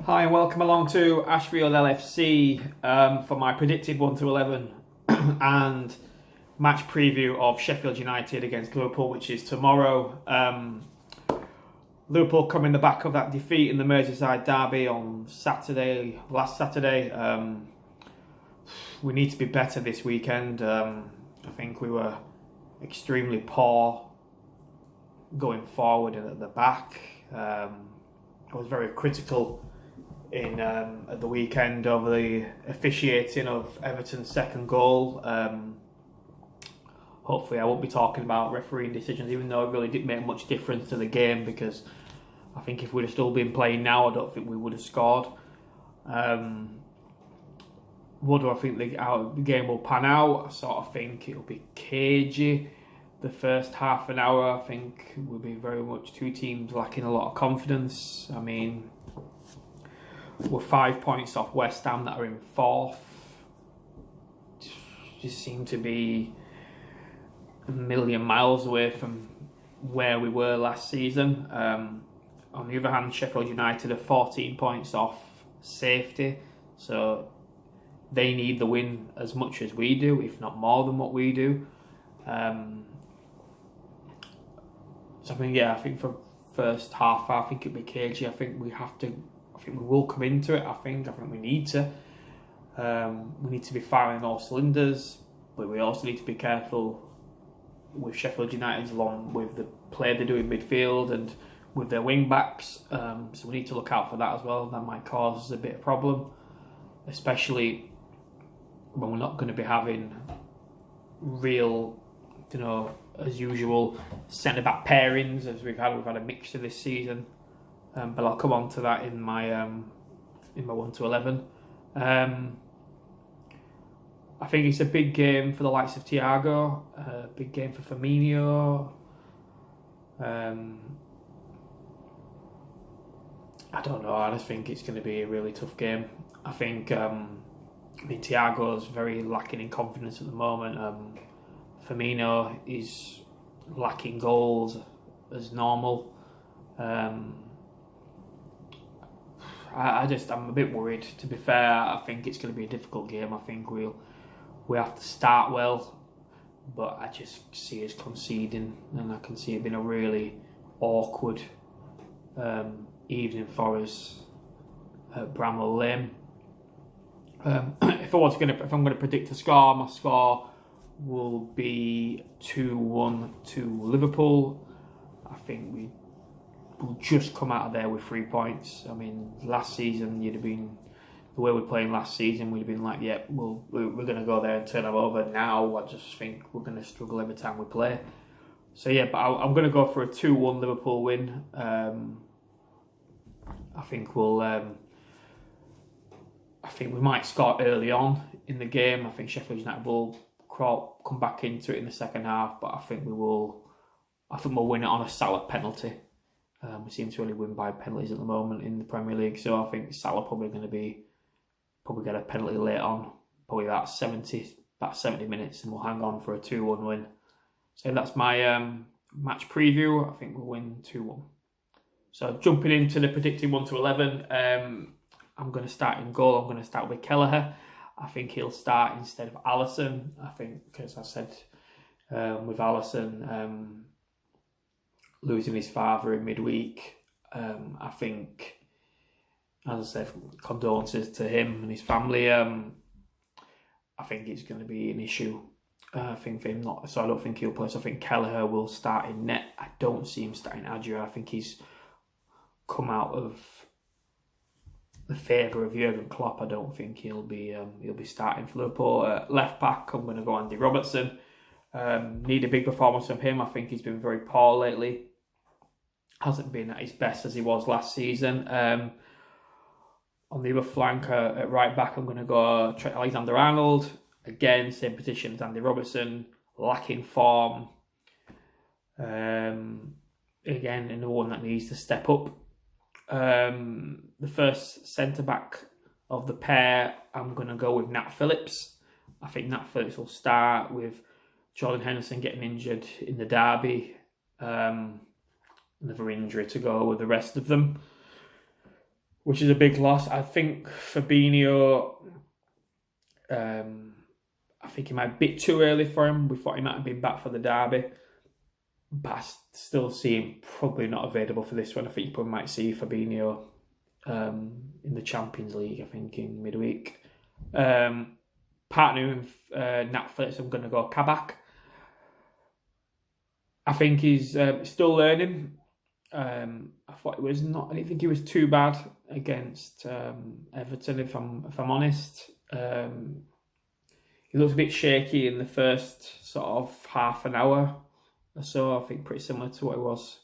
Hi and welcome along to Ashfieldlfc for my predicted 1 to 11 and match preview of Sheffield United against Liverpool, which is tomorrow. Liverpool come in the back of that defeat in the Merseyside derby on last Saturday. We need to be better this weekend. I think we were extremely poor going forward and at the back. I was very critical at the weekend over the officiating of Everton's second goal. Hopefully I won't be talking about refereeing decisions, even though it really didn't make much difference to the game, because I think if we'd have still been playing now, I don't think we would have scored. What do I think the game will pan out? I sort of think it'll be cagey. The first half an hour, I think, will be very much two teams lacking a lot of confidence. I mean, we're 5 points off West Ham that are in fourth. Just seem to be a million miles away from where we were last season. On the other hand, Sheffield United are 14 points off safety, so they need the win as much as we do, if not more than what we do. So I think for first half, I think it'll be cagey. I think we will come into it. I think we need to. We need to be firing all cylinders, but we also need to be careful with Sheffield United, along with the play they do in midfield and with their wing backs. So we need to look out for that as well. That might cause a bit of problem, especially when we're not going to be having real, as usual, centre-back pairings as we've had. We've had a mixture this season, but I'll come on to that in my 1 to 11. I think it's a big game for the likes of Thiago, a big game for Firmino. I don't know. I just think it's going to be a really tough game. I think Thiago's very lacking in confidence at the moment. Firmino is lacking goals as normal. I'm a bit worried, to be fair. I think it's going to be a difficult game. I think we have to start well, but I just see us conceding, and I can see it being a really awkward evening for us at Bramall Lane. If I'm going to predict a score, my score will be 2-1 to Liverpool. I think we will just come out of there with 3 points. I mean, last season, the way we're playing last season, we'd have been like, yeah, we're going to go there and turn them over. Now, I just think we're going to struggle every time we play. So yeah, but I'm going to go for a 2-1 Liverpool win. I think we might score early on in the game. I think Sheffield United will come back into it in the second half, but I think we'll win it on a Salah penalty. We seem to only win by penalties at the moment in the Premier League, so I think Salah probably get a penalty late on, probably about 70 minutes, and we'll hang on for a 2-1 win. So that's my match preview. I think we'll win 2-1. So jumping into the predicted 1 to 11, I'm going to start in goal. I'm going to start with Kelleher. I think he'll start instead of Alisson. I think, because I said with Alisson losing his father in midweek, I think, as I said, condolences to him and his family. I think it's going to be an issue. I think for him not, so I don't think he'll play. So I think Kelleher will start in net. I don't see him starting Adria. I think he's come out of the favour of Jurgen Klopp. I don't think he'll be starting for Liverpool. Left back, I'm going to go Andy Robertson. Need a big performance from him. I think he's been very poor lately. Hasn't been at his best as he was last season. On the other flank, at right back, I'm going to go Trent Alexander-Arnold. Again, same position as Andy Robertson. Lacking form. Again, another one that needs to step up. The first centre-back of the pair, I'm going to go with Nat Phillips. I think Nat Phillips will start with Jordan Henderson getting injured in the derby. Another injury to go with the rest of them. which is a big loss. I think Fabinho, I think he might be a bit too early for him. We thought he might have been back for the derby, but I still see him probably not available for this one. I think you probably might see Fabinho in the Champions League, I think, in midweek. Partnering with Netflix, I'm going to go Kabak. I think he's still learning. I didn't think he was too bad against Everton, if I'm honest. He looked a bit shaky in the first sort of half an hour or so. I think pretty similar to what it was.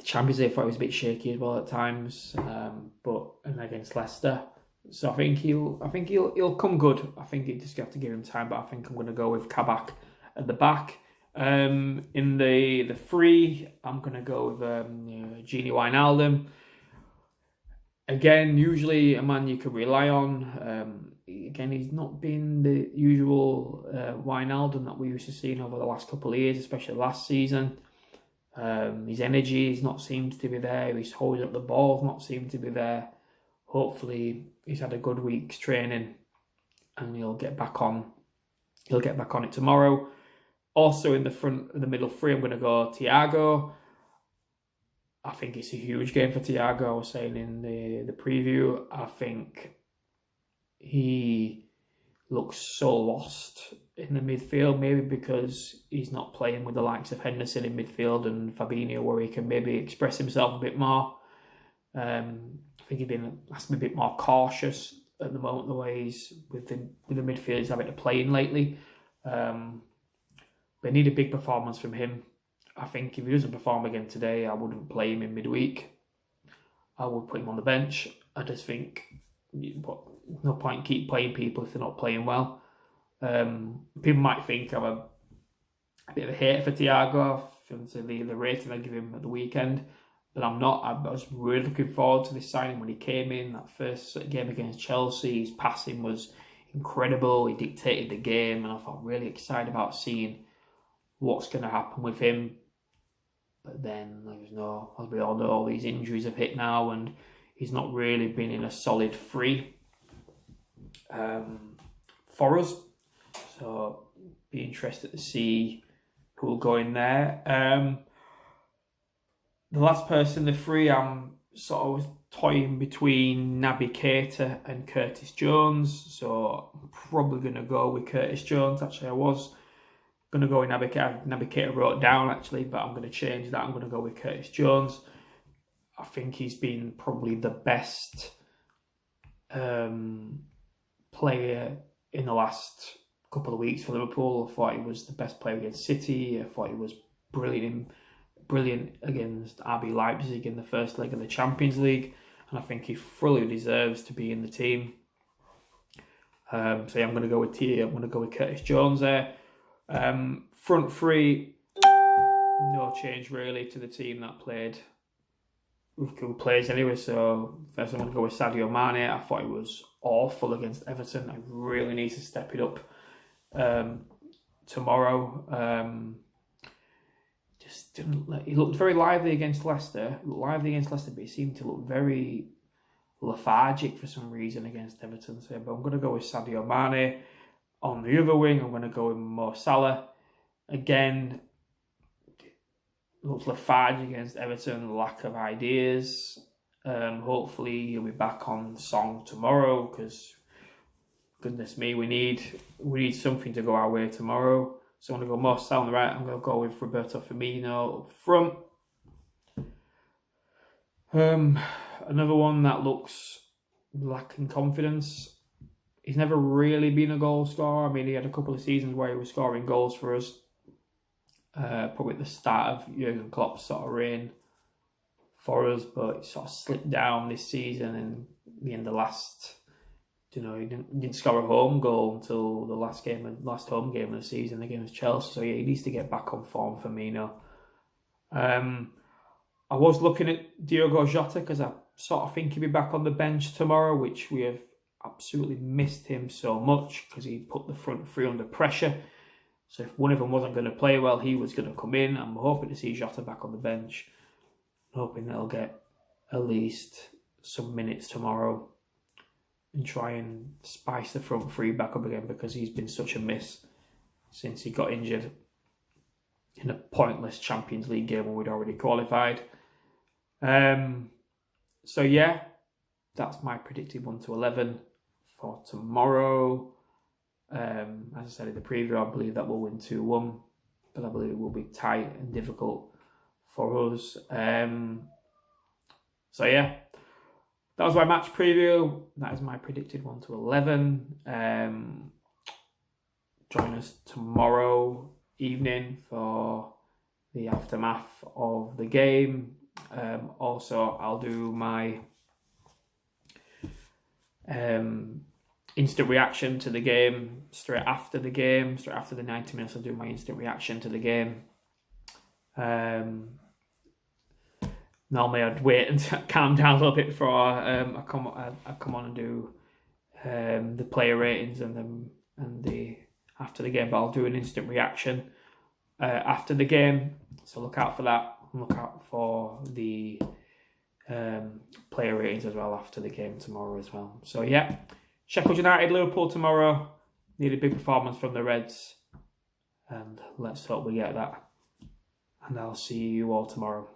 Champions League, I thought he was a bit shaky as well at times, and against Leicester. So I think he'll come good. I think you just have to give him time, but I think I'm going to go with Kabak at the back. In the free, I'm going to go with Gini Wijnaldum. Again, usually a man you can rely on. Again, he's not been the usual Wijnaldum that we used to see over the last couple of years, especially last season. His energy has not seemed to be there. His holding up the ball has not seemed to be there. Hopefully, he's had a good week's training, and he'll get back on. He'll get back on it tomorrow. Also, in the middle three, I'm going to go Thiago. I think it's a huge game for Thiago. I was saying in the preview, I think he looks so lost in the midfield, maybe because he's not playing with the likes of Henderson in midfield and Fabinho, where he can maybe express himself a bit more. I think he's has to be a bit more cautious at the moment, the way he's with the midfield he's having to play in lately. They need a big performance from him. I think if he doesn't perform again today, I wouldn't play him in midweek. I would put him on the bench. I just think no point keep playing people if they're not playing well. People might think I'm a bit of a hater for Thiago from the rating I give him at the weekend, but I'm not. I was really looking forward to this signing when he came in. That first game against Chelsea, his passing was incredible. He dictated the game, and I felt really excited about seeing what's going to happen with him. But then, as we all know, all these injuries have hit now, and he's not really been in a solid free for us. So, be interested to see who will go in there. The last person, the free, I'm sort of toying between Naby Keita and Curtis Jones. So, I'm probably going to go with Curtis Jones. Actually, I was going to go with Naby Keita. Naby Keita wrote down, actually, but I'm going to change that. I'm going to go with Curtis Jones. I think he's been probably the best player in the last couple of weeks for Liverpool. I thought he was the best player against City. I thought he was brilliant against RB Leipzig in the first leg of the Champions League, and I think he fully deserves to be in the team. So yeah, I'm going to go with Curtis Jones there. Front three, no change really to the team that played. Who plays anyway? So first I'm going to go with Sadio Mane. I thought he was awful against Everton. I really need to step it up tomorrow. Just didn't. He looked very lively against Leicester. But he seemed to look very lethargic for some reason against Everton. So, but I'm going to go with Sadio Mane. On the other wing, I'm going to go with Mo Salah. Again, looks lethargic against Everton. Lack of ideas. Hopefully, he'll be back on song tomorrow, because goodness me, we need something to go our way tomorrow. So I'm going to go Mo Salah on the right. I'm going to go with Roberto Firmino up front. Another one that looks lacking confidence. He's never really been a goal scorer. I mean, he had a couple of seasons where he was scoring goals for us. Probably at the start of Jurgen Klopp's sort of reign for us, but it sort of slipped down this season, and the end of last, he didn't score a home goal until the last home game of the season against Chelsea. So yeah, he needs to get back on form, Firmino. I was looking at Diogo Jota, because I sort of think he'll be back on the bench tomorrow, which we have absolutely missed him so much, because he put the front three under pressure. So if one of them wasn't going to play well, he was going to come in. I'm hoping to see Jota back on the bench. hoping that he'll get at least some minutes tomorrow and try and spice the front three back up again, because he's been such a miss since he got injured in a pointless Champions League game when we'd already qualified. So yeah, that's my predicted 1-11 for tomorrow. As I said in the preview, I believe that we'll win 2-1, but I believe it will be tight and difficult for us. So yeah, that was my match preview. That is my predicted 1-11. Join us tomorrow evening for the aftermath of the game. Also, I'll do my instant reaction to the game straight after the 90 minutes. I'll do my instant reaction to the game. Normally I'd wait and calm down a little bit before I come on and do the player ratings and the after the game, but I'll do an instant reaction after the game, so look out for that. Look out for the player ratings as well after the game tomorrow as well. So yeah, Sheffield United, Liverpool tomorrow. Need a big performance from the Reds, and let's hope we get that. And I'll see you all tomorrow.